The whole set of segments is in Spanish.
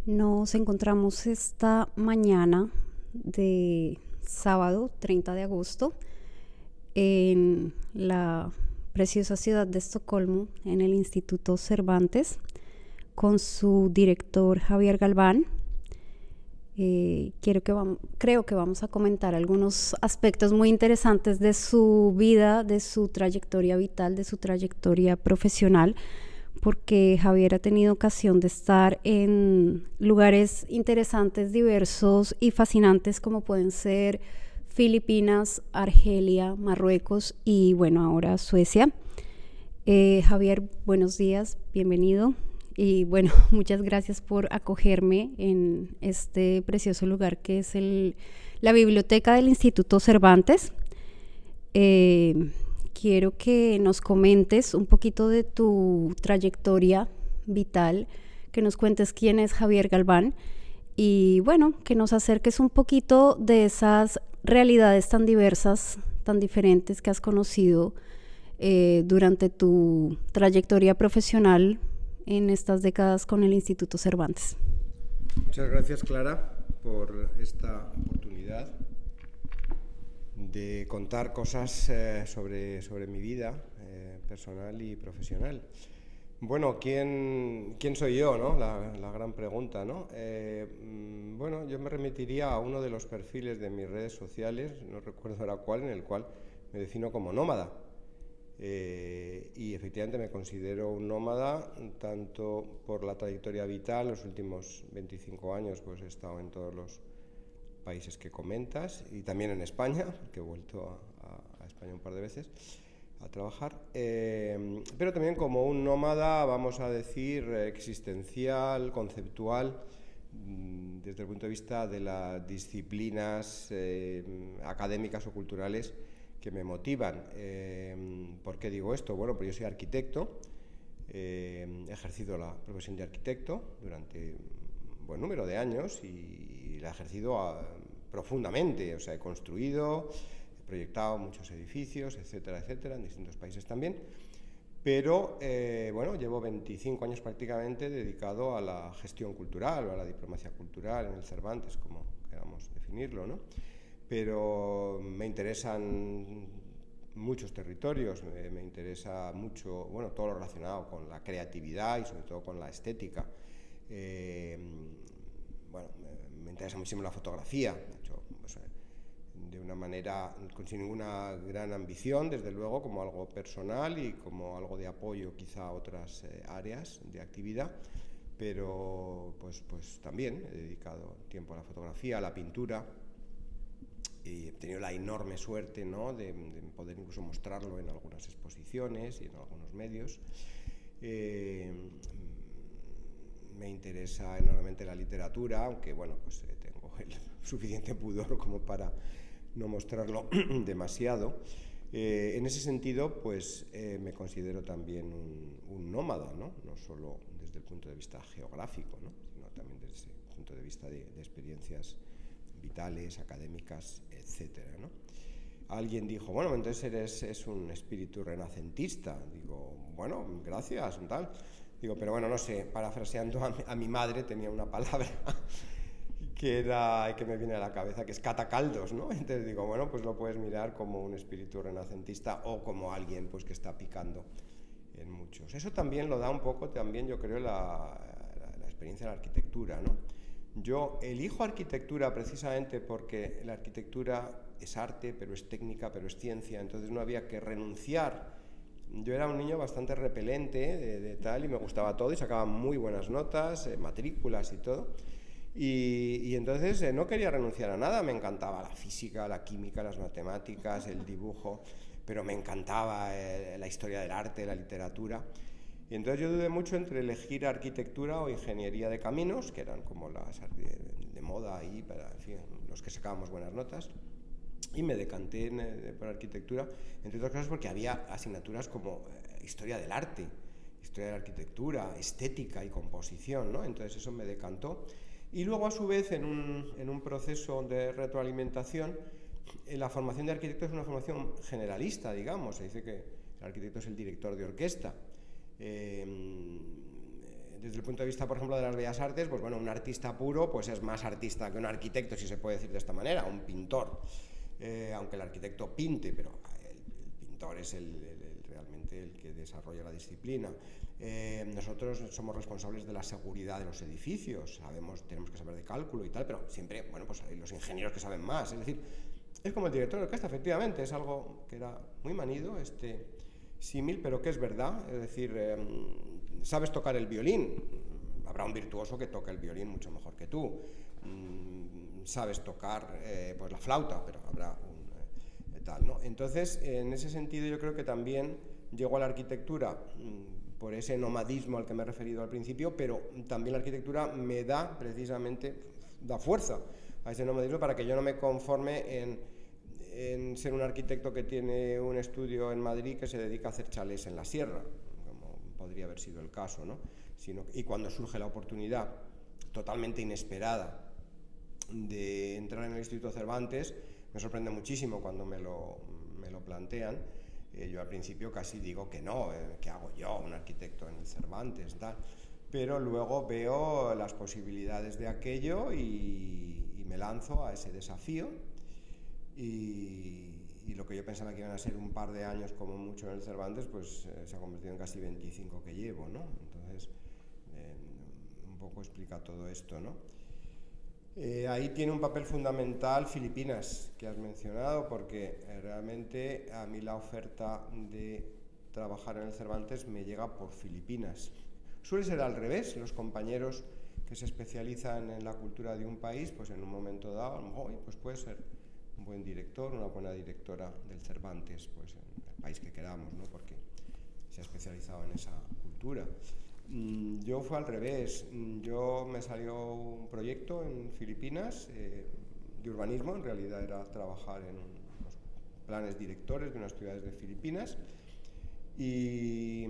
Nos encontramos esta mañana de sábado 30 de agosto en la preciosa ciudad de Estocolmo, en el Instituto Cervantes, con su director Javier Galván. Creo que vamos a comentar algunos aspectos muy interesantes de su vida, de su trayectoria vital, de su trayectoria profesional, porque Javier ha tenido ocasión de estar en lugares interesantes, diversos y fascinantes como pueden ser Filipinas, Argelia, Marruecos y bueno, ahora Suecia. Javier, buenos días, bienvenido. Y bueno, muchas gracias por acogerme en este precioso lugar que es la biblioteca del Instituto Cervantes. Quiero que nos comentes un poquito de tu trayectoria vital, que nos cuentes quién es Javier Galván y bueno, que nos acerques un poquito de esas realidades tan diversas, tan diferentes que has conocido durante tu trayectoria profesional en estas décadas con el Instituto Cervantes. Muchas gracias, Clara, por esta oportunidad de contar cosas sobre mi vida personal y profesional. Bueno, ¿quién soy yo, no? La gran pregunta, ¿no? Bueno, yo me remitiría a uno de los perfiles de mis redes sociales, no recuerdo ahora cuál, en el cual me defino como nómada. Y efectivamente me considero un nómada, tanto por la trayectoria vital. Los últimos 25 años pues he estado en todos los países que comentas y también en España, porque he vuelto a España un par de veces a trabajar, pero también como un nómada, vamos a decir, existencial, conceptual, desde el punto de vista de las disciplinas académicas o culturales que me motivan. ¿Por qué digo esto? Bueno, pues yo soy arquitecto, he ejercido la profesión de arquitecto durante un buen número de años y la he ejercido profundamente. O sea, he construido, he proyectado muchos edificios, etcétera, etcétera, en distintos países también. Pero, bueno, llevo 25 años prácticamente dedicado a la gestión cultural o a la diplomacia cultural en el Cervantes, como queramos definirlo, ¿no? Pero me interesan muchos territorios, me interesa mucho, bueno, todo lo relacionado con la creatividad y sobre todo con la estética. Bueno, me interesa muchísimo la fotografía, de hecho, pues, de una manera sin ninguna gran ambición, desde luego, como algo personal y como algo de apoyo quizá a otras áreas de actividad, pero pues también he dedicado tiempo a la fotografía, a la pintura. Y he tenido la enorme suerte, ¿no?, de poder incluso mostrarlo en algunas exposiciones y en algunos medios. Me interesa enormemente la literatura, aunque bueno, pues tengo el suficiente pudor como para no mostrarlo demasiado. En ese sentido, pues me considero también un nómada, ¿no? No solo desde el punto de vista geográfico, ¿no?, sino también desde el punto de vista de experiencias vitales, académicas, etcétera, ¿no? Alguien dijo, bueno, entonces es un espíritu renacentista. Digo, bueno, gracias, tal. Digo, pero bueno, no sé, parafraseando a mi madre, tenía una palabra que me viene a la cabeza, que es catacaldos, ¿no? Entonces digo, bueno, pues lo puedes mirar como un espíritu renacentista o como alguien pues que está picando en muchos. Eso también lo da un poco, también yo creo, la experiencia de la arquitectura, ¿no? Yo elijo arquitectura precisamente porque la arquitectura es arte, pero es técnica, pero es ciencia, entonces no había que renunciar. Yo era un niño bastante repelente de tal y me gustaba todo y sacaba muy buenas notas, matrículas y todo. Y entonces no quería renunciar a nada, me encantaba la física, la química, las matemáticas, el dibujo, pero me encantaba la historia del arte, la literatura. Y entonces yo dudé mucho entre elegir arquitectura o ingeniería de caminos, que eran como las de moda ahí, para, en fin, los que sacábamos buenas notas. Y me decanté por arquitectura, entre otras cosas porque había asignaturas como historia del arte, historia de la arquitectura, estética y composición, ¿no? Entonces eso me decantó. Y luego, a su vez, en un proceso de retroalimentación, la formación de arquitecto es una formación generalista, digamos. Se dice que el arquitecto es el director de orquesta. De desde el punto de vista, por ejemplo, de las bellas artes, pues bueno, un artista puro pues es más artista que un arquitecto, si se puede decir de esta manera, un pintor, aunque el arquitecto pinte, pero el pintor es realmente el que desarrolla la disciplina. Nosotros somos responsables de la seguridad de los edificios, tenemos que saber de cálculo y tal, pero siempre, bueno, pues hay los ingenieros que saben más, es decir, es como el director de orquesta, efectivamente, es algo que era muy manido, símil, pero que es verdad, es decir, sabes tocar el violín, habrá un virtuoso que toque el violín mucho mejor que tú, sabes tocar pues la flauta, pero habrá un tal, ¿no? Entonces, en ese sentido yo creo que también llegó a la arquitectura por ese nomadismo al que me he referido al principio, pero también la arquitectura me da precisamente, da fuerza a ese nomadismo para que yo no me conforme en ser un arquitecto que tiene un estudio en Madrid que se dedica a hacer chalés en la sierra, como podría haber sido el caso, ¿no? Y cuando surge la oportunidad totalmente inesperada de entrar en el Instituto Cervantes, me sorprende muchísimo cuando me lo plantean. Yo al principio casi digo que no, ¿qué hago yo, un arquitecto en el Cervantes, tal? Pero luego veo las posibilidades de aquello y me lanzo a ese desafío. Y lo que yo pensaba que iban a ser un par de años como mucho en el Cervantes, pues se ha convertido en casi 25 que llevo, ¿no? Entonces, un poco explica todo esto, ¿no? Ahí tiene un papel fundamental Filipinas, que has mencionado, porque realmente a mí la oferta de trabajar en el Cervantes me llega por Filipinas. Suele ser al revés, los compañeros que se especializan en la cultura de un país, pues en un momento dado, a lo mejor, pues puede ser un buen director, una buena directora del Cervantes, pues en el país que queramos, ¿no? Porque se ha especializado en esa cultura. Yo fue al revés, yo me salió un proyecto en Filipinas de urbanismo, en realidad era trabajar en unos planes directores de unas ciudades de Filipinas y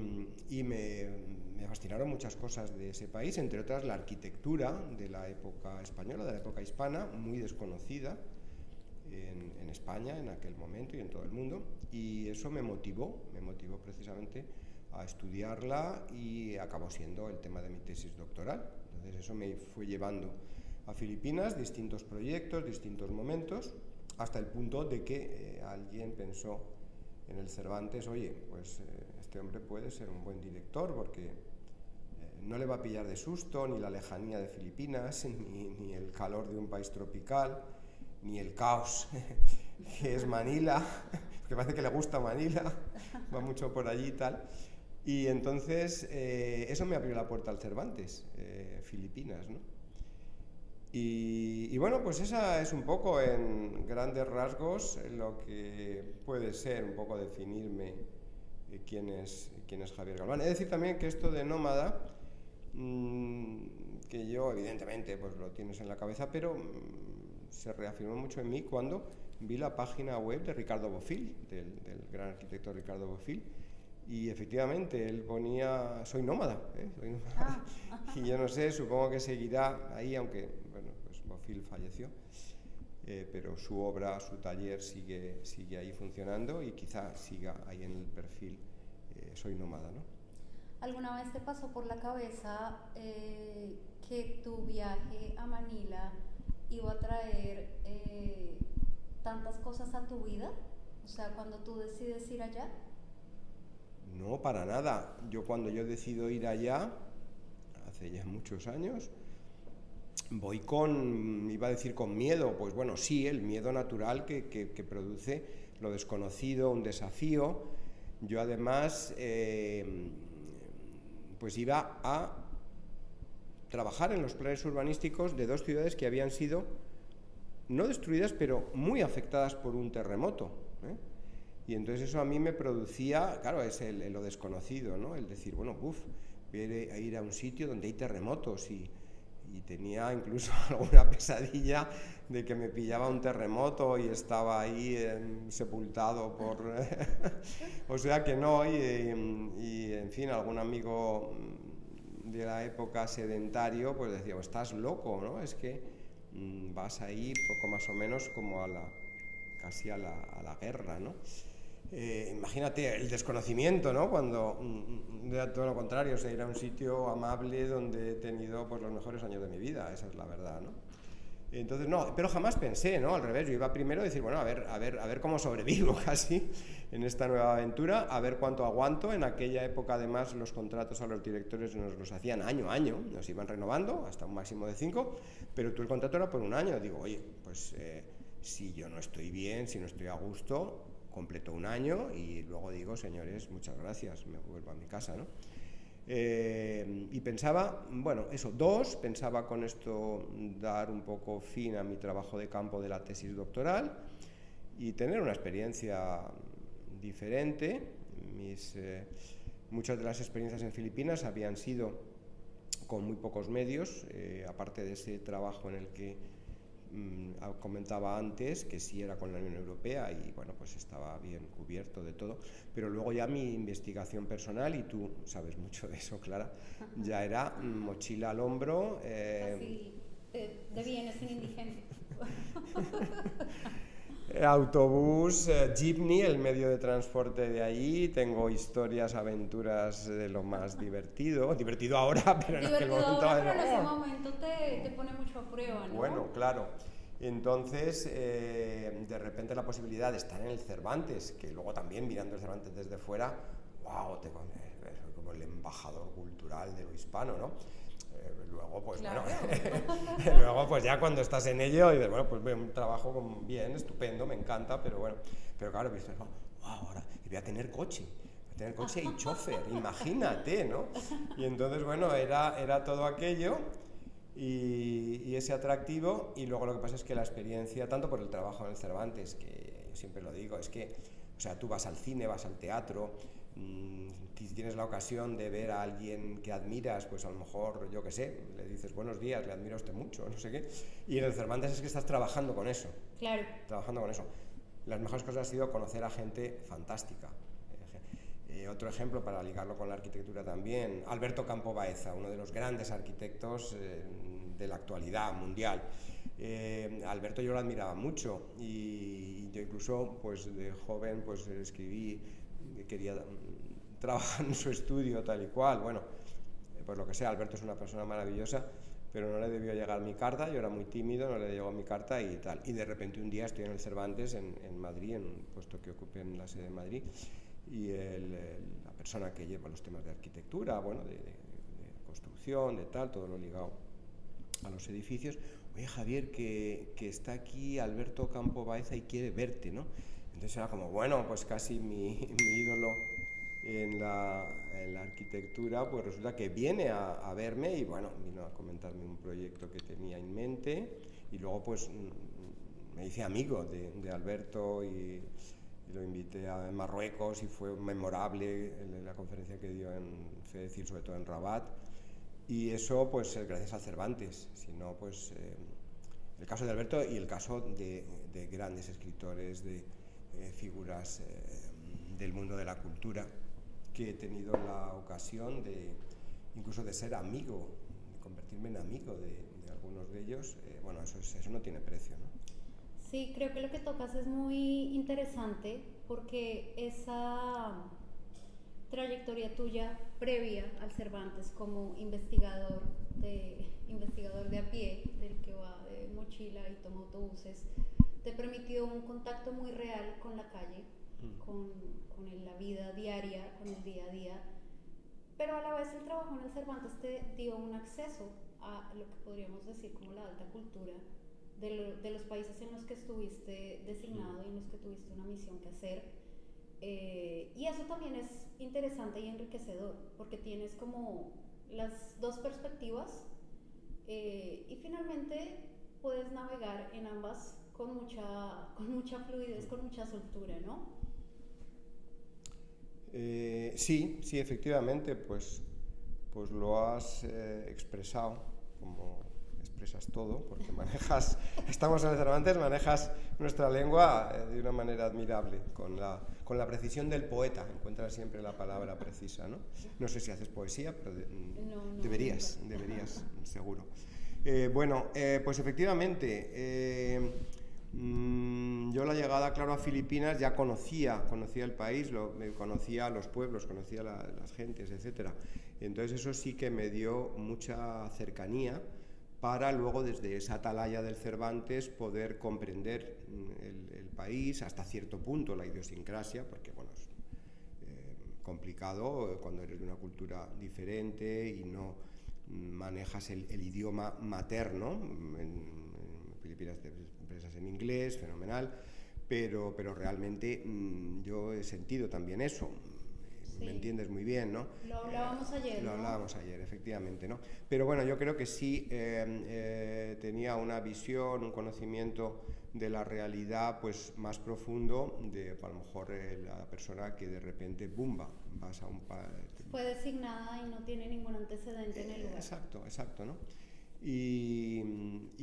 me fascinaron muchas cosas de ese país, entre otras la arquitectura de la época española, de la época hispana, muy desconocida en España en aquel momento y en todo el mundo, y eso me motivó precisamente a estudiarla y acabó siendo el tema de mi tesis doctoral. Entonces eso me fue llevando a Filipinas, distintos proyectos, distintos momentos, hasta el punto de que alguien pensó en el Cervantes, oye, pues este hombre puede ser un buen director porque no le va a pillar de susto ni la lejanía de Filipinas, ni el calor de un país tropical, ni el caos que es Manila, que parece que le gusta Manila, va mucho por allí y tal. Y entonces eso me abrió la puerta al Cervantes, Filipinas, ¿no? Y bueno, pues esa es un poco en grandes rasgos lo que puede ser un poco definirme quién es Javier Galván. Es decir también que esto de nómada, que yo evidentemente pues lo tienes en la cabeza, pero se reafirmó mucho en mí cuando vi la página web de Ricardo Bofill, del gran arquitecto Ricardo Bofill, y efectivamente él ponía soy nómada, soy nómada. Y yo no sé, supongo que seguirá ahí, aunque bueno, pues Bofill falleció, pero su obra, su taller sigue ahí funcionando y quizá siga ahí en el perfil soy nómada, ¿no? ¿Alguna vez te pasó por la cabeza que tu viaje a Manila iba a traer tantas cosas a tu vida? O sea, cuando tú decides ir allá. No, para nada. Cuando yo decido ir allá, hace ya muchos años, voy iba a decir con miedo, pues bueno, sí, el miedo natural que produce lo desconocido, un desafío. Yo además, pues iba a trabajar en los planes urbanísticos de dos ciudades que habían sido no destruidas, pero muy afectadas por un terremoto, Y entonces eso a mí me producía, claro, es lo desconocido, ¿no? El decir, bueno, voy a ir a un sitio donde hay terremotos y tenía incluso alguna pesadilla de que me pillaba un terremoto y estaba ahí sepultado por... o sea que no, y en fin, algún amigo de la época sedentario pues decía, estás loco, ¿no? Es que vas ahí poco más o menos como casi a la guerra, ¿no? Imagínate el desconocimiento, ¿no? Cuando de todo lo contrario, o sea, ir a un sitio amable donde he tenido pues, los mejores años de mi vida, esa es la verdad, ¿no? Entonces, no, pero jamás pensé, ¿no? Al revés, yo iba primero a decir, bueno, a ver cómo sobrevivo casi en esta nueva aventura, a ver cuánto aguanto. En aquella época, además, los contratos a los directores nos los hacían año a año, nos iban renovando hasta un máximo de 5, pero tú el contrato era por un año. Digo, oye, pues si yo no estoy bien, si no estoy a gusto, completo un año y luego digo, señores, muchas gracias, me vuelvo a mi casa, ¿no? Y pensaba, bueno, eso, pensaba con esto dar un poco fin a mi trabajo de campo de la tesis doctoral y tener una experiencia diferente. Muchas de las experiencias en Filipinas habían sido con muy pocos medios, aparte de ese trabajo en el que comentaba antes, que sí era con la Unión Europea y bueno, pues estaba bien cubierto de todo, pero luego ya mi investigación personal, y tú sabes mucho de eso, Clara, ya era mochila al hombro. Así, de bienes sin indigentes. Autobús, jeepney, el medio de transporte de allí. Tengo historias, aventuras de lo más divertido ahora, pero en aquel momento... Pero en ese momento te pone mucho a prueba, ¿no? Bueno, claro. Entonces, de repente la posibilidad de estar en el Cervantes, que luego también mirando el Cervantes desde fuera, wow, soy como el embajador cultural de lo hispano, ¿no? Luego, pues claro. Bueno, luego pues ya cuando estás en ello y dices, bueno, pues un trabajo bien, estupendo, me encanta, pero bueno, pero claro, dices, wow, ahora voy a tener coche y chofer, imagínate, ¿no? Y entonces, bueno, era todo aquello y ese atractivo, y luego lo que pasa es que la experiencia, tanto por el trabajo en el Cervantes, que siempre lo digo, es que, o sea, tú vas al cine, vas al teatro, si tienes la ocasión de ver a alguien que admiras, pues a lo mejor, yo qué sé, le dices buenos días, le admira a usted mucho, no sé qué, y en el Cervantes es que estás trabajando con eso. Claro. Trabajando con eso. Las mejores cosas ha sido conocer a gente fantástica. Otro ejemplo para ligarlo con la arquitectura también, Alberto Campo Baeza, uno de los grandes arquitectos de la actualidad mundial. Alberto yo lo admiraba mucho y yo incluso pues de joven pues escribí que quería trabajar en su estudio tal y cual. Bueno, pues lo que sea, Alberto es una persona maravillosa, pero no le debió llegar mi carta, yo era muy tímido, no le llegó mi carta y tal. Y de repente un día estoy en el Cervantes, en Madrid, en un puesto que ocupé en la sede de Madrid, y la persona que lleva los temas de arquitectura, bueno, de construcción, de tal, todo lo ligado a los edificios, oye Javier, que está aquí Alberto Campo Baeza y quiere verte, ¿no? Entonces era como, bueno, pues casi mi ídolo en la arquitectura, pues resulta que viene a verme y bueno, vino a comentarme un proyecto que tenía en mente y luego pues me hice amigo de Alberto y lo invité a Marruecos y fue memorable la conferencia que dio en FEDECIR, sobre todo en Rabat, y eso pues gracias a Cervantes, si no pues el caso de Alberto y el caso de grandes escritores, de figuras del mundo de la cultura, que he tenido la ocasión incluso de ser amigo, de convertirme en amigo de algunos de ellos, bueno, eso no tiene precio, ¿no? Sí, creo que lo que tocas es muy interesante porque esa trayectoria tuya previa al Cervantes como investigador de a pie, del que va de mochila y toma autobuses, te permitió un contacto muy real con la calle, con la vida diaria, con el día a día, pero a la vez el trabajo en el Cervantes te dio un acceso a lo que podríamos decir como la alta cultura de los países en los que estuviste designado y en los que tuviste una misión que hacer, y eso también es interesante y enriquecedor porque tienes como las dos perspectivas, y finalmente puedes navegar en ambas con mucha fluidez, con mucha soltura, ¿no? Sí, efectivamente, pues lo has expresado como expresas todo, porque estamos en el Cervantes, manejas nuestra lengua de una manera admirable, con la precisión del poeta, encuentras siempre la palabra precisa, ¿no? No sé si haces poesía, pero deberías, seguro. Bueno, pues efectivamente, Yo la llegada, claro, a Filipinas ya conocía el país, conocía los pueblos, conocía las gentes, etcétera. Entonces eso sí que me dio mucha cercanía para luego desde esa atalaya del Cervantes poder comprender el país, hasta cierto punto la idiosincrasia, porque bueno, es complicado cuando eres de una cultura diferente y no manejas el idioma materno. En Filipinas te expresas en inglés, fenomenal, pero realmente yo he sentido también eso. Sí. Me entiendes muy bien, ¿no? Lo hablábamos ayer, Lo hablábamos ayer, efectivamente, ¿no? Pero bueno, yo creo que sí tenía una visión, un conocimiento de la realidad pues más profundo de a lo mejor la persona que de repente, ¡bumba!, vas a un país. Fue designada y no tiene ningún antecedente en el lugar. Exacto, ¿no? Y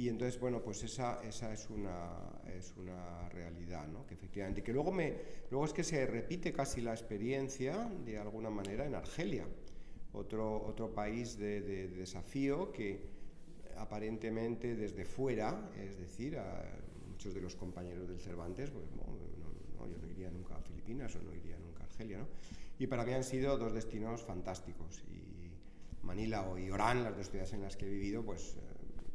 entonces, bueno, pues esa es una realidad, ¿no? Que efectivamente, que luego es que se repite casi la experiencia, de alguna manera, en Argelia, otro país de desafío que aparentemente desde fuera, es decir, a muchos de los compañeros del Cervantes, pues no, yo no iría nunca a Filipinas o no iría nunca a Argelia, ¿no? Y para mí han sido dos destinos fantásticos. Manila y Orán, las dos ciudades en las que he vivido, pues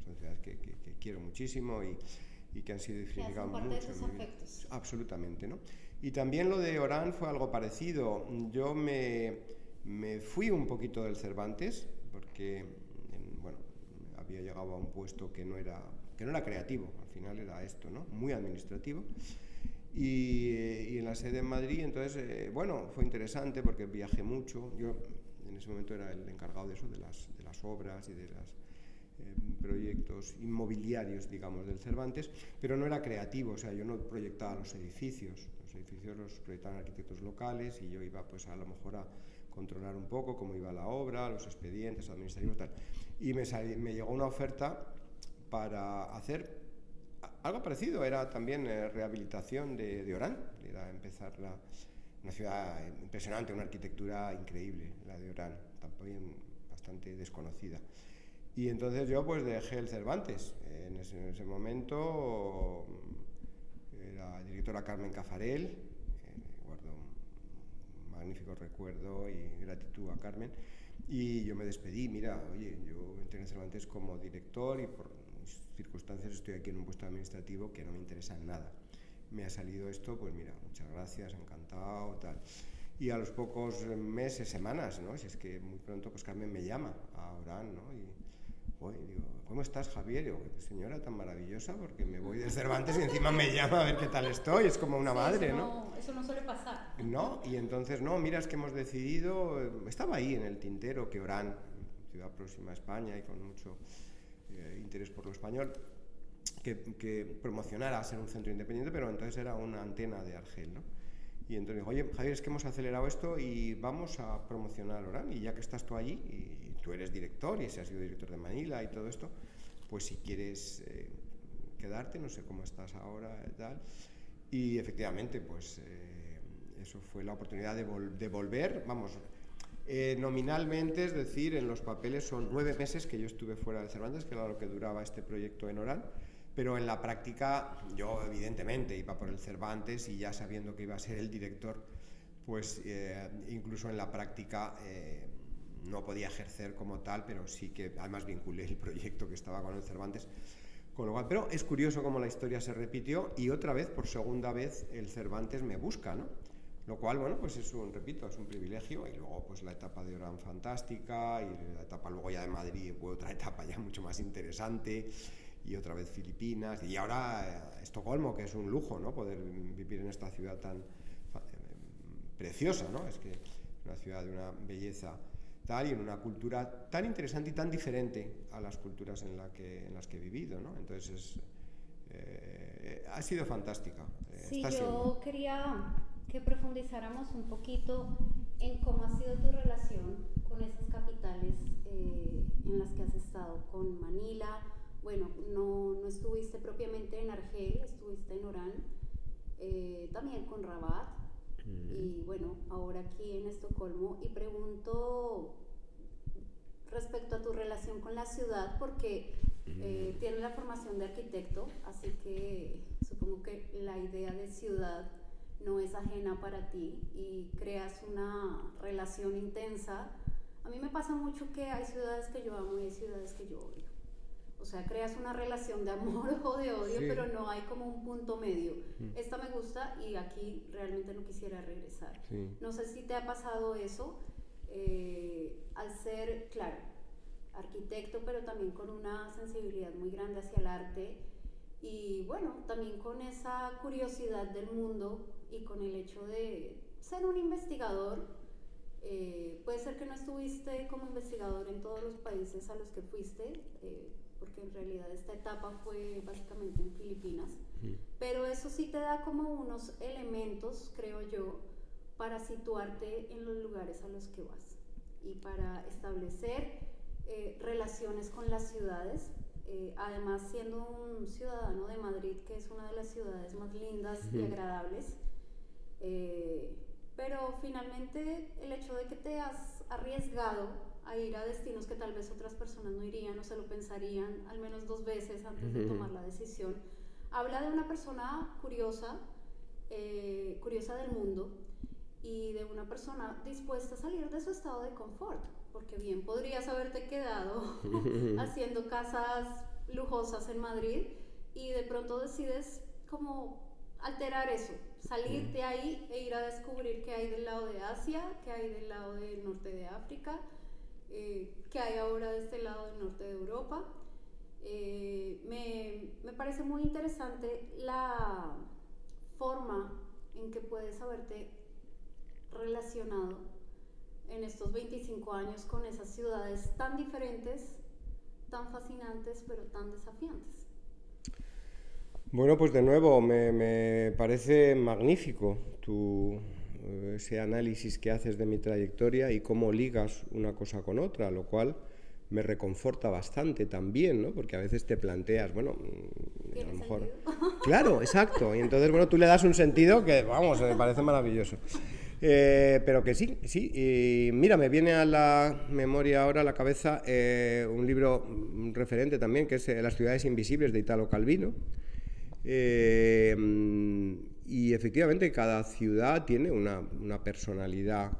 son ciudades que quiero muchísimo y que han sido significado mucho. De tus afectos. Absolutamente, ¿no? Y también lo de Orán fue algo parecido. Yo me fui un poquito del Cervantes porque, bueno, había llegado a un puesto que no era creativo, al final era esto, ¿no? Muy administrativo. Y en la sede en Madrid, entonces, bueno, fue interesante porque viajé mucho. Yo en ese momento era el encargado de eso, de las obras y de los proyectos inmobiliarios, digamos, del Cervantes, pero no era creativo, o sea, yo no proyectaba los edificios los proyectaban arquitectos locales y yo iba pues a lo mejor a controlar un poco cómo iba la obra, los expedientes administrativos, tal. Y me llegó una oferta para hacer algo parecido, era también rehabilitación de Orán, era empezar una ciudad impresionante, una arquitectura increíble, la de Orán, también bastante desconocida. Y entonces yo pues dejé el Cervantes. En ese momento era directora Carmen Cafarel, guardo un magnífico recuerdo y gratitud a Carmen. Y yo me despedí, mira, oye, yo entré en el Cervantes como director y por circunstancias estoy aquí en un puesto administrativo que no me interesa en nada. Me ha salido esto, pues mira, muchas gracias, encantado, tal. Y a los pocos meses, semanas, ¿no? Si es que muy pronto, pues Carmen me llama a Orán, ¿no? Y digo, ¿cómo estás, Javier? Digo, señora tan maravillosa, porque me voy del Cervantes y encima me llama a ver qué tal estoy, es como una madre, ¿no? Eso no suele pasar. No, y entonces, no, mira, es que hemos decidido, estaba ahí en el tintero que Orán, ciudad próxima a España y con mucho interés por lo español, que promocionara ser un centro independiente, pero entonces era una antena de Argel, ¿no? Y entonces dijo, oye, Javier, es que hemos acelerado esto y vamos a promocionar Orán, y ya que estás tú allí, y tú eres director, y ese has sido director de Manila y todo esto, pues si quieres quedarte, no sé cómo estás ahora y tal. Y efectivamente, pues eso fue la oportunidad de volver, vamos, nominalmente, es decir, en los papeles son 9 meses que yo estuve fuera del Cervantes, que era lo que duraba este proyecto en Orán, pero en la práctica yo evidentemente iba por el Cervantes y ya sabiendo que iba a ser el director, pues incluso en la práctica no podía ejercer como tal, pero sí que además vinculé el proyecto que estaba con el Cervantes, con lo cual, pero es curioso cómo la historia se repitió y otra vez, por segunda vez, el Cervantes me busca, ¿no? Lo cual, bueno, pues es un privilegio. Y luego pues la etapa de Orán fantástica, y la etapa luego ya de Madrid fue otra etapa ya mucho más interesante, y otra vez Filipinas, y ahora Estocolmo, que es un lujo, ¿no? Poder vivir en esta ciudad tan preciosa, ¿no? Es que una ciudad de una belleza tal y en una cultura tan interesante y tan diferente a las culturas en las que he vivido, ¿no? Entonces ha sido fantástica. Sí, yo quería que profundizáramos un poquito en cómo ha sido tu relación con esas capitales en las que has estado, con Manila. Bueno, no estuviste propiamente en Argel, estuviste en Orán, también con Rabat, y bueno, ahora aquí en Estocolmo. Y pregunto respecto a tu relación con la ciudad, porque tienes la formación de arquitecto, así que supongo como que la idea de ciudad no es ajena para ti y creas una relación intensa. A mí me pasa mucho que hay ciudades que yo amo y hay ciudades que yo odio. O sea, creas una relación de amor o de odio, Sí. pero no hay como un punto medio. Esta me gusta y aquí realmente no quisiera regresar. Sí. No sé si te ha pasado eso, al ser, claro, arquitecto, pero también con una sensibilidad muy grande hacia el arte y bueno, también con esa curiosidad del mundo y con el hecho de ser un investigador. Puede ser que no estuviste como investigador en todos los países a los que fuiste, porque en realidad esta etapa fue básicamente en Filipinas, pero eso sí te da como unos elementos, creo yo, para situarte en los lugares a los que vas y para establecer relaciones con las ciudades. Además, siendo un ciudadano de Madrid, que es una de las ciudades más lindas y agradables, pero finalmente el hecho de que te has arriesgado a ir a destinos que tal vez otras personas no irían o se lo pensarían al menos 2 veces antes de tomar la decisión, habla de una persona curiosa, curiosa del mundo y de una persona dispuesta a salir de su estado de confort, porque bien podrías haberte quedado haciendo casas lujosas en Madrid y de pronto decides como alterar eso, salir de ahí e ir a descubrir qué hay del lado de Asia, qué hay del lado del norte de África, qué hay ahora de este lado del norte de Europa. Me parece muy interesante la forma en que puedes haberte relacionado en estos 25 años con esas ciudades tan diferentes, tan fascinantes, pero tan desafiantes. Bueno, pues de nuevo, me parece magnífico ese análisis que haces de mi trayectoria y cómo ligas una cosa con otra, lo cual me reconforta bastante también, ¿no? Porque a veces te planteas, bueno, a lo mejor... Claro, exacto, y entonces, bueno, tú le das un sentido que, vamos, me parece maravilloso. Pero que sí, sí. Y mira, me viene a la memoria ahora, a la cabeza, un libro referente también, que es Las ciudades invisibles, de Italo Calvino. Y efectivamente cada ciudad tiene una personalidad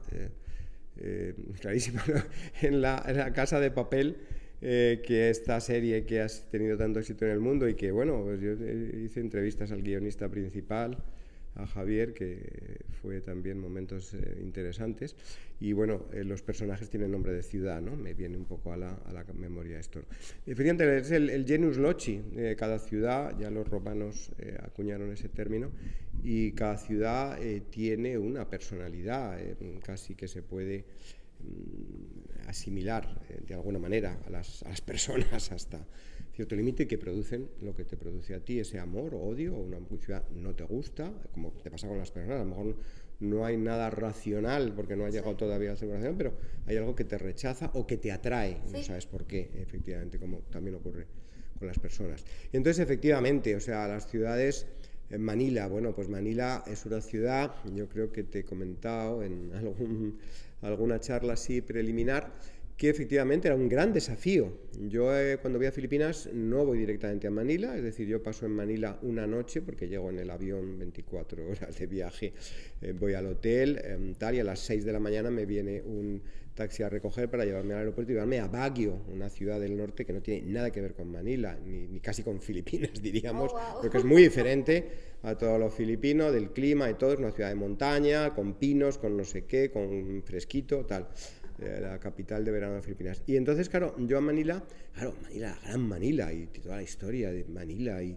clarísima, ¿no? En la Casa de Papel, que esta serie que has tenido tanto éxito en el mundo y que, bueno, pues yo hice entrevistas al guionista principal, a Javier, que fue también momentos interesantes, y bueno, los personajes tienen nombre de ciudad, ¿no? Me viene un poco a la memoria esto. Efectivamente, es el genus loci, cada ciudad, ya los romanos acuñaron ese término, y cada ciudad tiene una personalidad, casi que se puede asimilar de alguna manera a las personas hasta cierto límite, que producen lo que te produce a ti, ese amor o odio, o una ciudad no te gusta, como te pasa con las personas. A lo mejor no hay nada racional porque no ha llegado todavía a la civilización, pero hay algo que te rechaza o que te atrae, no sabes por qué, efectivamente, como también ocurre con las personas. Y entonces, efectivamente, o sea, las ciudades... Manila, bueno, pues Manila es una ciudad, yo creo que te he comentado en alguna charla así preliminar, que efectivamente era un gran desafío. Yo cuando voy a Filipinas no voy directamente a Manila, es decir, yo paso en Manila una noche porque llego en el avión 24 horas de viaje, voy al hotel, tal, y a las 6 de la mañana me viene un taxi a recoger para llevarme al aeropuerto y llevarme a Baguio, una ciudad del norte que no tiene nada que ver con Manila, ni casi con Filipinas, diríamos, porque es muy diferente a todo lo filipino, del clima y todo. Es una ciudad de montaña, con pinos, con no sé qué, con fresquito, tal. La capital de verano de Filipinas. Y entonces, claro, yo a Manila, la gran Manila, y toda la historia de Manila, y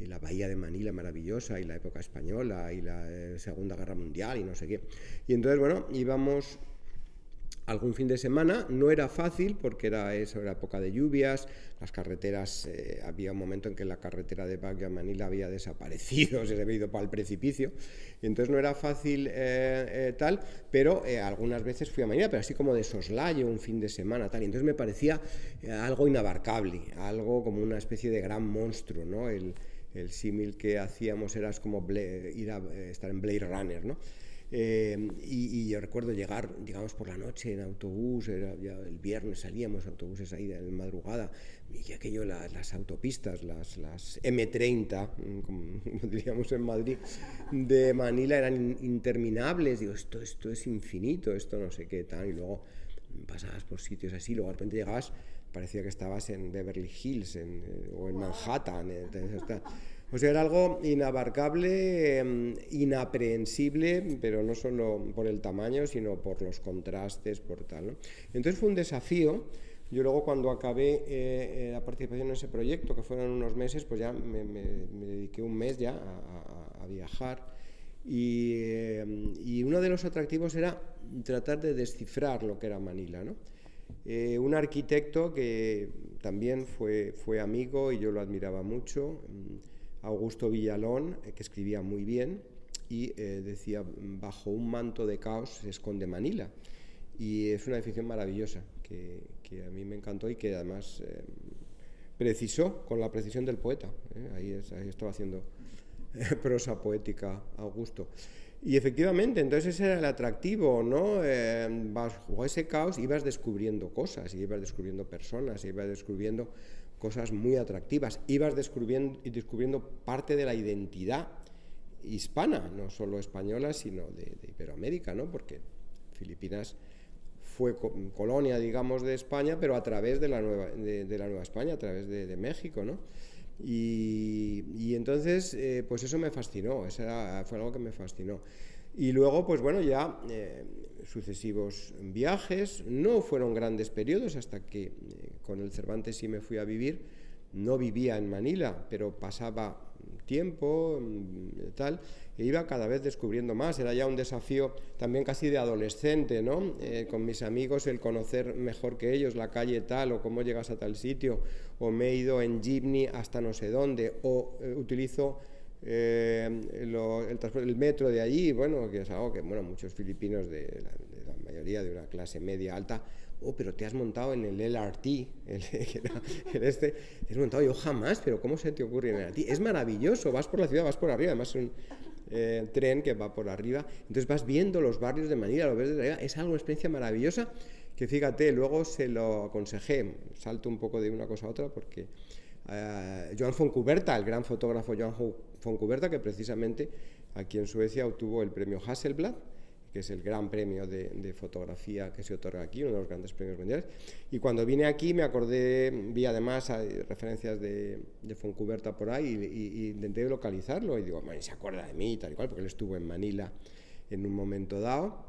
la bahía de Manila maravillosa, y la época española, y la Segunda Guerra Mundial, y no sé qué. Y entonces, bueno, íbamos algún fin de semana, no era fácil porque era época de lluvias, las carreteras, había un momento en que la carretera de Baguio a Manila había desaparecido, se había ido para el precipicio, y entonces no era fácil tal, pero algunas veces fui a Manila, pero así como de soslayo, un fin de semana, tal, y entonces me parecía algo inabarcable, algo como una especie de gran monstruo, ¿no? El símil que hacíamos era como estar en Blade Runner, ¿no? Y yo recuerdo llegamos por la noche en autobús, era ya el viernes salíamos, autobuses ahí de madrugada, y aquello, las autopistas, las M30, como diríamos en Madrid, de Manila eran interminables. Digo, esto es infinito, esto no sé qué tal, y luego pasabas por sitios así, luego de repente llegabas, parecía que estabas en Beverly Hills o en Manhattan. O sea, era algo inabarcable, inaprehensible, pero no solo por el tamaño, sino por los contrastes, por tal, ¿no? Entonces fue un desafío. Yo luego, cuando acabé la participación en ese proyecto, que fueron unos meses, pues ya me dediqué un mes ya a viajar. Y uno de los atractivos era tratar de descifrar lo que era Manila, ¿no? Un arquitecto que también fue amigo y yo lo admiraba mucho, Augusto Villalón, que escribía muy bien y decía, bajo un manto de caos se esconde Manila. Y es una definición maravillosa que a mí me encantó y que además precisó con la precisión del poeta. Ahí estaba haciendo prosa poética Augusto. Y efectivamente, entonces ese era el atractivo, ¿no? Bajo ese caos ibas descubriendo cosas, ibas descubriendo personas, ibas descubriendo cosas muy atractivas, ibas descubriendo parte de la identidad hispana, no solo española, sino de Iberoamérica, ¿no? Porque Filipinas fue colonia, digamos, de España, pero a través de la Nueva España, a través de México, ¿no? Y entonces, pues eso me fascinó, fue algo que me fascinó. Y luego, pues bueno, ya sucesivos viajes, no fueron grandes periodos hasta que con el Cervantes sí me fui a vivir. No vivía en Manila, pero pasaba tiempo, tal, e iba cada vez descubriendo más. Era ya un desafío también casi de adolescente, ¿no? Con mis amigos, el conocer mejor que ellos la calle tal, o cómo llegas a tal sitio, o me he ido en jeepney hasta no sé dónde, o utilizo el metro de allí, bueno, que es algo que, bueno, muchos filipinos de la mayoría de una clase media alta, pero te has montado en el LRT, te has montado, yo jamás, pero ¿cómo se te ocurre en el LRT? Es maravilloso, vas por la ciudad, vas por arriba, además es un tren que va por arriba, entonces vas viendo los barrios de Manila, los ves desde arriba, es algo, una experiencia maravillosa, que fíjate, luego se lo aconsejé, salto un poco de una cosa a otra, porque Joan Foncuberta, el gran fotógrafo Joan Foncuberta, que precisamente aquí en Suecia obtuvo el premio Hasselblad, que es el gran premio de fotografía que se otorga aquí, uno de los grandes premios mundiales. Y cuando vine aquí me acordé, vi además referencias de Foncuberta por ahí y intenté localizarlo y digo, bueno, se acuerda de mí y tal y cual, porque él estuvo en Manila en un momento dado.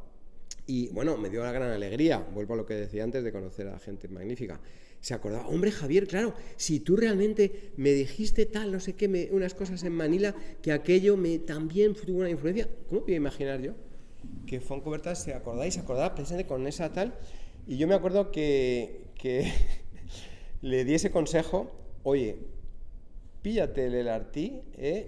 Y bueno, me dio la gran alegría, vuelvo a lo que decía antes, de conocer a gente magnífica. Se acordaba, hombre, Javier, claro, si tú realmente me dijiste tal, no sé qué, unas cosas en Manila, que aquello también tuvo una influencia. ¿Cómo podía imaginar yo que Foncuberta se acordaba precisamente con esa tal? Y yo me acuerdo que le di ese consejo, oye, píllate el LRT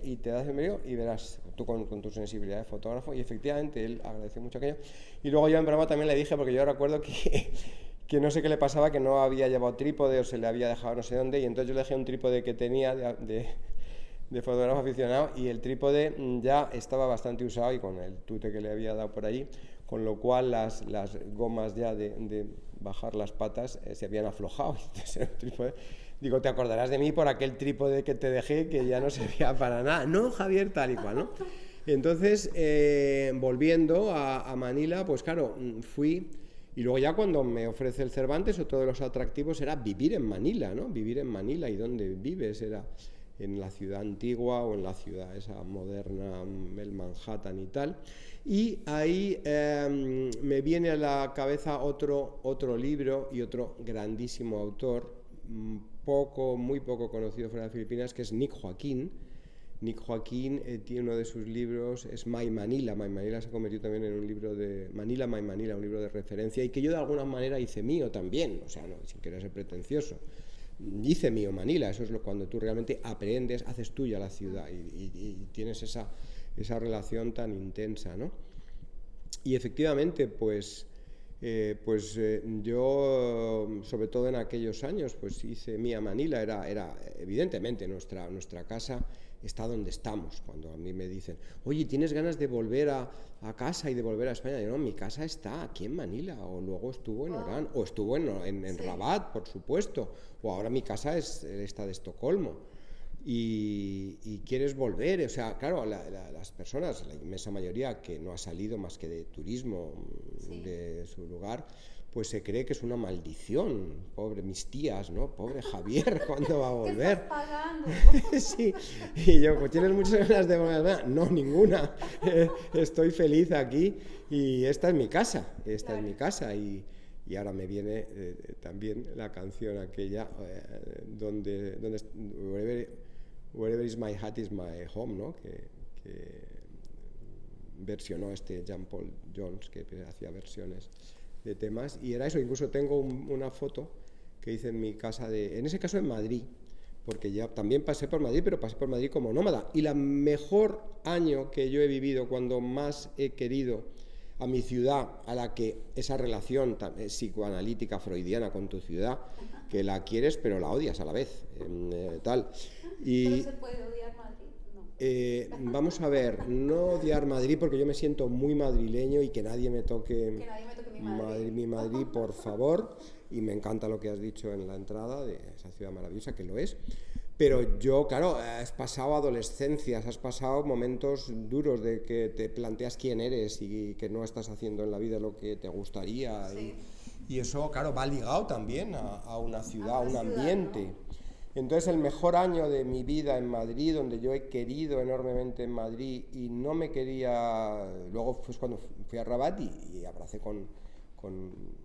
y te das el medio y verás, tú con tu sensibilidad de fotógrafo. Y efectivamente él agradeció mucho aquello. Y luego yo en broma también le dije, porque yo recuerdo que no sé qué le pasaba, que no había llevado trípode o se le había dejado no sé dónde, y entonces yo le dejé un trípode que tenía de fotógrafo aficionado, y el trípode ya estaba bastante usado y con el tute que le había dado por allí, con lo cual las gomas ya de bajar las patas se habían aflojado. Entonces el trípode, digo, te acordarás de mí por aquel trípode que te dejé que ya no servía para nada. No, Javier, tal y cual, ¿no? Entonces, volviendo a Manila, pues claro, fui. Y luego ya cuando me ofrece el Cervantes, otro de los atractivos era vivir en Manila, ¿no? Vivir en Manila. ¿Y dónde vives? Era en la ciudad antigua o en la ciudad esa moderna, el Manhattan y tal. Y ahí me viene a la cabeza otro libro y otro grandísimo autor, muy poco conocido fuera de Filipinas, que es Nick Joaquín. Nick Joaquín tiene uno de sus libros, es My Manila. My Manila se convirtió también en un libro de Manila, My Manila, un libro de referencia, y que yo de alguna manera hice mío también, o sea, no, sin querer ser pretencioso. Hice mío Manila, eso es cuando tú realmente aprendes, haces tuya la ciudad y tienes esa relación tan intensa, ¿no? Y efectivamente, pues yo, sobre todo en aquellos años, pues hice mía Manila, era evidentemente nuestra casa está donde estamos. Cuando a mí me dicen, oye, ¿tienes ganas de volver a casa y de volver a España? Yo, no, mi casa está aquí en Manila, o luego estuvo en Orán, o estuvo en Rabat, por supuesto, o ahora mi casa está de Estocolmo. Y quieres volver, o sea, claro, las personas, la inmensa mayoría que no ha salido más que de turismo de su lugar, pues se cree que es una maldición. Pobre mis tías, ¿no? Pobre Javier, ¿cuándo va a volver? ¿Qué estás pagando? Sí, y yo, pues ¿tienes muchas ganas de volver? No, ninguna. Estoy feliz aquí y esta es mi casa, es mi casa. Y ahora me viene también la canción aquella donde wherever is my heart is my home, ¿no? Que versionó Jean-Paul Jones, que hacía versiones de temas, y era eso. Incluso tengo una foto que hice en mi casa, en ese caso en Madrid, porque ya también pasé por Madrid, pero pasé por Madrid como nómada, y la mejor año que yo he vivido, cuando más he querido a mi ciudad, a la que esa relación psicoanalítica freudiana con tu ciudad, que la quieres pero la odias a la vez, tal. ¿Pero se puede odiar Madrid? No. Vamos a ver, no odiar Madrid, porque yo me siento muy madrileño y que nadie me toque, mi Madrid, por favor, y me encanta lo que has dicho en la entrada de esa ciudad maravillosa, que lo es. Pero yo, claro, has pasado adolescencias, has pasado momentos duros de que te planteas quién eres y que no estás haciendo en la vida lo que te gustaría. Sí. Y eso, claro, va ligado también a una ciudad, a un ambiente. ¿No? Entonces, el mejor año de mi vida en Madrid, donde yo he querido enormemente en Madrid y no me quería... Luego fue cuando fui a Rabat y abracé con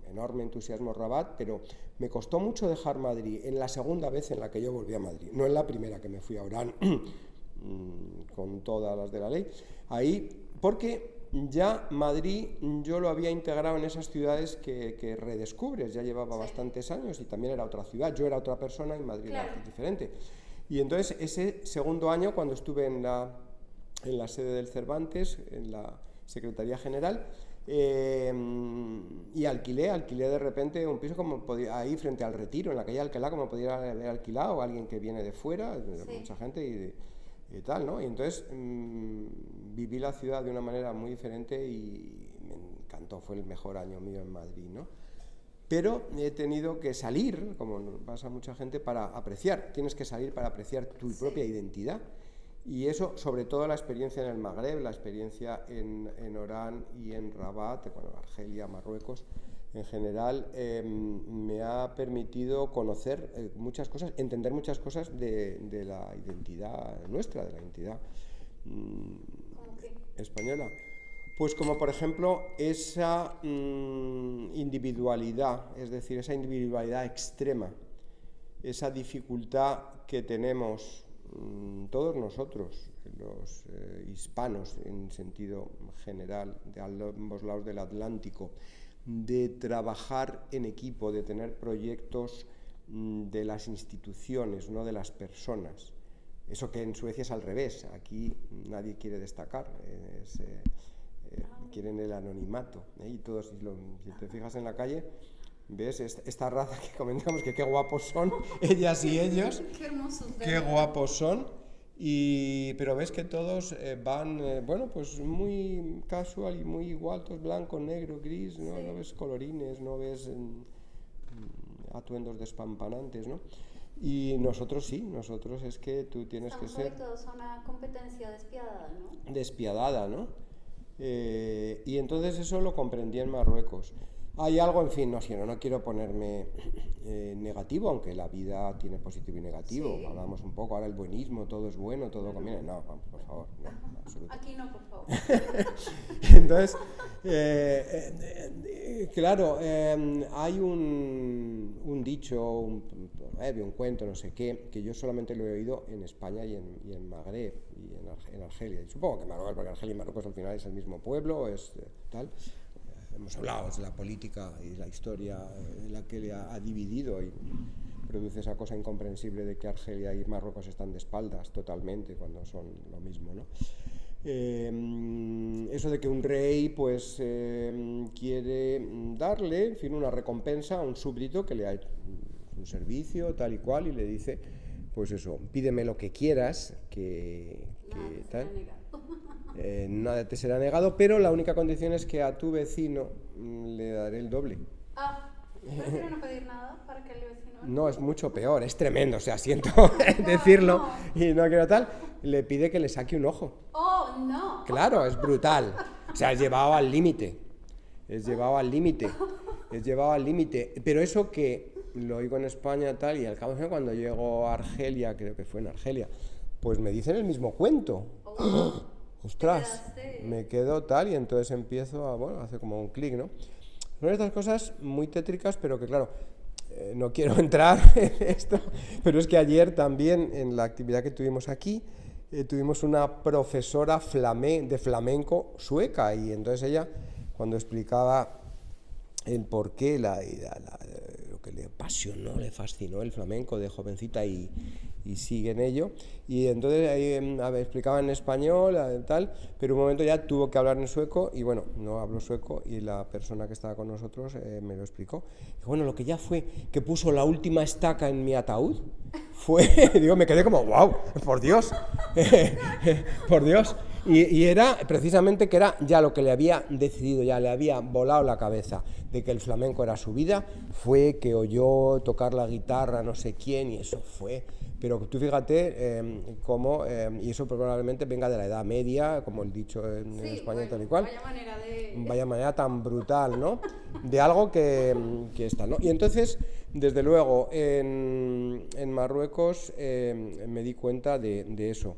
enorme entusiasmo Rabat, pero me costó mucho dejar Madrid en la segunda vez en la que yo volví a Madrid, no en la primera que me fui a Orán con todas las de la ley, ahí, porque ya Madrid yo lo había integrado en esas ciudades que redescubres, ya llevaba bastantes años y también era otra ciudad, yo era otra persona y Madrid era diferente. Y entonces ese segundo año, cuando estuve en la sede del Cervantes, en la Secretaría General, y alquilé de repente un piso como ahí frente al Retiro, en la calle Alcalá, como podía haber alquilado alguien que viene de fuera, mucha gente y tal, ¿no? Y entonces viví la ciudad de una manera muy diferente y me encantó, fue el mejor año mío en Madrid, ¿no? Pero he tenido que salir, como pasa a mucha gente, para apreciar, tienes que salir para apreciar tu propia identidad. Y eso, sobre todo la experiencia en el Magreb, la experiencia en Orán y en Rabat, bueno, Argelia, Marruecos, en general, me ha permitido conocer muchas cosas, entender muchas cosas de la identidad nuestra, de la identidad española. Pues como por ejemplo esa individualidad, es decir, esa individualidad extrema, esa dificultad que tenemos todos nosotros, los hispanos en sentido general, de ambos lados del Atlántico, de trabajar en equipo, de tener proyectos de las instituciones, no de las personas. Eso que en Suecia es al revés, aquí nadie quiere destacar, quieren el anonimato, y todos, si te fijas en la calle, ¿ves? Esta raza que comentamos, que qué guapos son, ellas y ellos, qué hermosos, qué guapos son, pero ves que todos van, bueno, pues muy casual y muy igual, todos blanco, negro, gris, ¿no? No ves colorines, no ves atuendos despampanantes, ¿no? Y nosotros sí, nosotros es que tú tienes que ser... Estamos habituados a una competencia despiadada, ¿no? Despiadada, ¿no? Y entonces eso lo comprendí en Marruecos. Hay algo, en fin, no quiero ponerme negativo, aunque la vida tiene positivo y negativo. Sí. Hablamos un poco, ahora el buenismo, todo es bueno, todo conviene. No, por favor, no, absolutamente. Aquí no, por favor. Entonces, claro, hay un dicho, un proverbio, un cuento, no sé qué, que yo solamente lo he oído en España y en Magreb y en Argelia. Y supongo que Marruecos, porque Argelia y Marruecos al final es el mismo pueblo, es tal. Hemos hablado de la política y de la historia en la que le ha dividido y produce esa cosa incomprensible de que Argelia y Marruecos están de espaldas totalmente cuando son lo mismo, ¿no? Eso de que un rey pues quiere darle, en fin, una recompensa a un súbdito que le ha hecho un servicio tal y cual y le dice pues eso, pídeme lo que quieras, tal. Nada te será negado, pero la única condición es que a tu vecino le daré el doble. ¿Prefiero no pedir nada para que el vecino? No, es mucho peor, es tremendo, o sea, siento decirlo y no quiero tal. Le pide que le saque un ojo. ¡Oh, no! Claro, es brutal. O sea, es llevado al límite. Es llevado al límite. Pero eso que lo oigo en España tal, y al cabo de cuando llego a Argelia, creo que fue en Argelia, pues me dicen el mismo cuento. Ostras, me quedo tal, y entonces empiezo a hacer como un clic, ¿no? Son estas cosas muy tétricas, pero que claro, no quiero entrar en esto, pero es que ayer también en la actividad que tuvimos aquí, tuvimos una profesora de flamenco sueca, y entonces ella, cuando explicaba el porqué, lo que le apasionó, le fascinó el flamenco de jovencita y sigue en ello, y entonces ahí explicaba en español tal, pero un momento ya tuvo que hablar en sueco, y bueno, no hablo sueco, y la persona que estaba con nosotros me lo explicó. Y bueno, lo que ya fue que puso la última estaca en mi ataúd fue, digo, me quedé como, wow, por Dios, por Dios. Y era precisamente que era ya lo que le había decidido, ya le había volado la cabeza de que el flamenco era su vida, fue que oyó tocar la guitarra no sé quién, y eso fue. Pero tú fíjate cómo, y eso probablemente venga de la Edad Media, como el dicho en España, bueno, tal y cual. Vaya manera tan brutal, ¿no? De algo que está, ¿no? Y entonces, desde luego, en Marruecos me di cuenta de eso.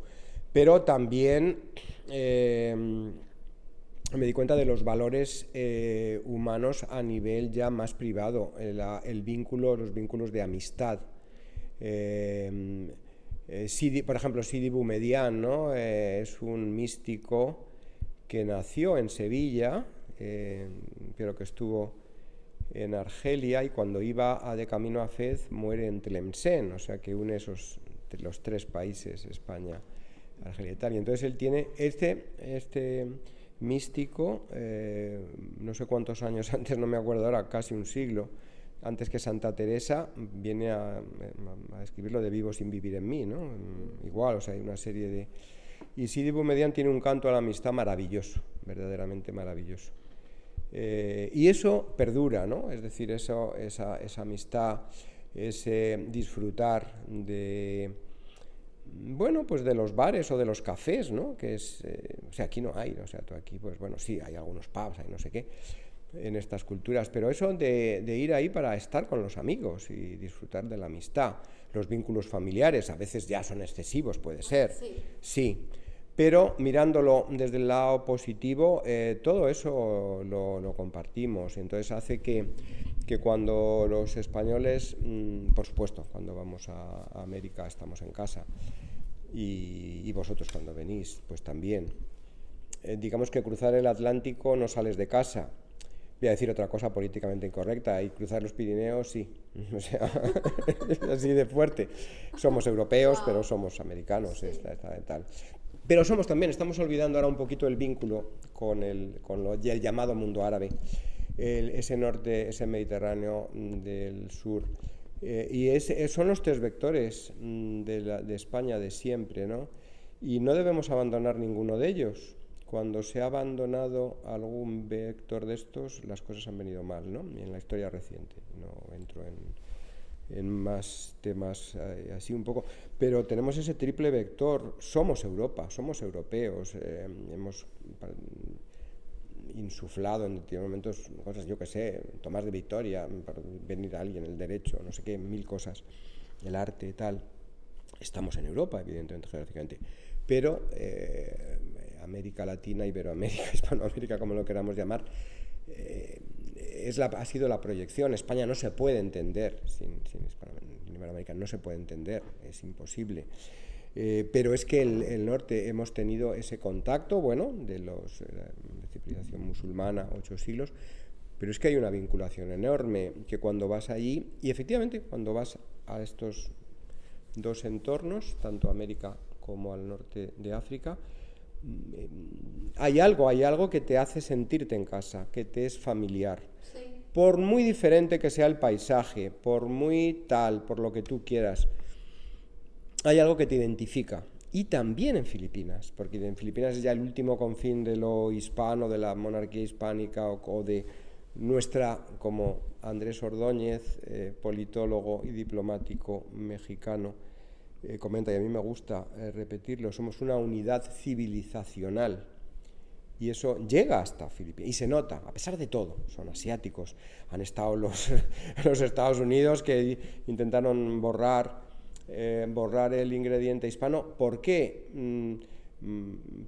Pero también me di cuenta de los valores humanos a nivel ya más privado, los vínculos de amistad. Por ejemplo, Sidi Boumediene, ¿no? Es un místico que nació en Sevilla, pero que estuvo en Argelia, y cuando iba de camino a Fez muere en Tlemcen, o sea que une los tres países, España, Argelia y tal. Y entonces él tiene este místico, no sé cuántos años antes, no me acuerdo ahora, casi un siglo antes que Santa Teresa, viene a escribir lo de Vivo sin vivir en mí, ¿no? Igual, o sea, hay una serie de... Y Sidi Boumediene tiene un canto a la amistad maravilloso, verdaderamente maravilloso. Y eso perdura, ¿no? Es decir, esa amistad, ese disfrutar de... Bueno, pues de los bares o de los cafés, ¿no? Que es... o sea, aquí no hay, o sea, tú aquí, pues bueno, sí, hay algunos pubs, hay no sé qué, en estas culturas, pero eso de ir ahí para estar con los amigos y disfrutar de la amistad, los vínculos familiares, a veces ya son excesivos, puede ser, sí, pero mirándolo desde el lado positivo, todo eso lo compartimos, entonces hace que cuando los españoles, por supuesto, cuando vamos a América estamos en casa, y vosotros cuando venís, pues también, digamos que cruzar el Atlántico no sales de casa. Voy a decir otra cosa políticamente incorrecta, y cruzar los Pirineos, sí, o sea, es así de fuerte. Somos europeos, pero somos americanos, tal. Pero estamos olvidando ahora un poquito el vínculo con el llamado mundo árabe, ese norte, ese Mediterráneo del sur. Y son los tres vectores de España de siempre, ¿no? Y no debemos abandonar ninguno de ellos. Cuando se ha abandonado algún vector de estos, las cosas han venido mal, ¿no? En la historia reciente. No entro en más temas así un poco, pero tenemos ese triple vector. Somos Europa, somos europeos, hemos insuflado en determinados momentos cosas, yo que sé, Tomás de Victoria, para venir a alguien, el derecho, no sé qué, mil cosas, el arte, tal. Estamos en Europa, evidentemente, geográficamente, pero América Latina, Iberoamérica, Hispanoamérica, como lo queramos llamar, ha sido la proyección. España no se puede entender sin Iberoamérica, no se puede entender, es imposible. Pero es que el norte hemos tenido ese contacto, bueno, de civilización musulmana, 8 siglos, pero es que hay una vinculación enorme, que cuando vas allí, y efectivamente cuando vas a estos dos entornos, tanto a América como al norte de África, hay algo que te hace sentirte en casa, que te es familiar. Sí. Por muy diferente que sea el paisaje, por muy tal, por lo que tú quieras, hay algo que te identifica. Y también en Filipinas, porque en Filipinas es ya el último confín de lo hispano, de la monarquía hispánica o de nuestra, como Andrés Ordóñez, politólogo y diplomático mexicano, comenta, y a mí me gusta repetirlo, somos una unidad civilizacional. Y eso llega hasta Filipinas, y se nota, a pesar de todo, son asiáticos, han estado los Estados Unidos que intentaron borrar el ingrediente hispano. ¿Por qué?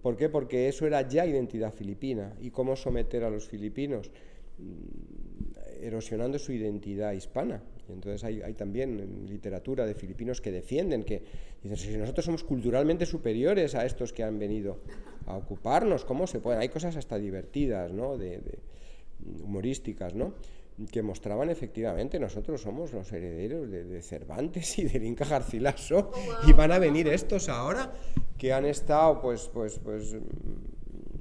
¿Por qué? Porque eso era ya identidad filipina. ¿Y cómo someter a los filipinos? Erosionando su identidad hispana. Y entonces hay también literatura de filipinos que defienden que dicen, si nosotros somos culturalmente superiores a estos que han venido a ocuparnos, ¿cómo se pueden? Hay cosas hasta divertidas, ¿no? Humorísticas, ¿no? Que mostraban efectivamente nosotros somos los herederos de Cervantes y del Inca Garcilaso, y van a venir estos ahora que han estado pues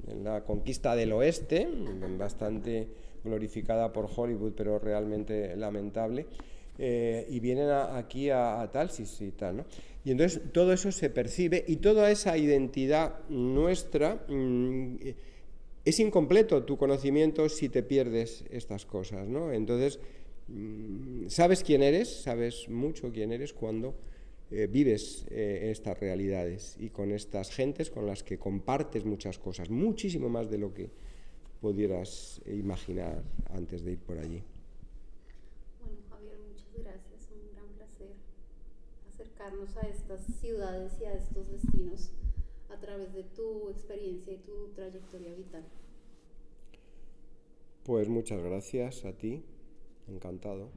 en la conquista del oeste, bastante glorificada por Hollywood, pero realmente lamentable, y vienen aquí a tal, sí, tal, ¿no? Y entonces todo eso se percibe, y toda esa identidad nuestra es incompleto tu conocimiento si te pierdes estas cosas, ¿no? Entonces, sabes quién eres, sabes mucho quién eres cuando vives estas realidades y con estas gentes con las que compartes muchas cosas, muchísimo más de lo que pudieras imaginar antes de ir por allí. Bueno, Javier, muchas gracias, un gran placer acercarnos a estas ciudades y a estos destinos a través de tu experiencia y tu trayectoria vital. Pues muchas gracias a ti, encantado.